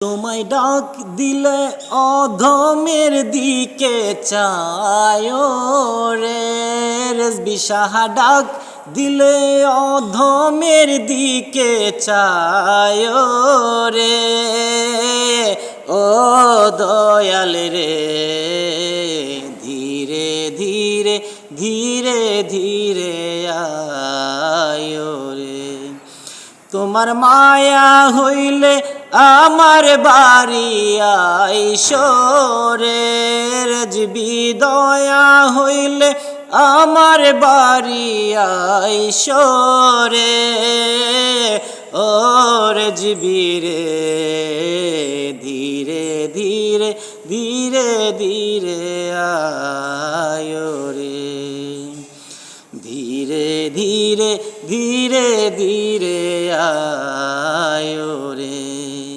তোমায় ডাক দিলে অধমের দিকে চায় রে রেজবি সাহা ডাক দিলে অধমের দিকে চায় রে ও দয়াল রে ধীরে ধীরে ধীরে ধীরে আয় রে তোমার মায়া হইলে আমার বাড়ি আইসো রে রেজবি দয়া হইলে আমার বাড়ি আইসো রে ও রেজবি রে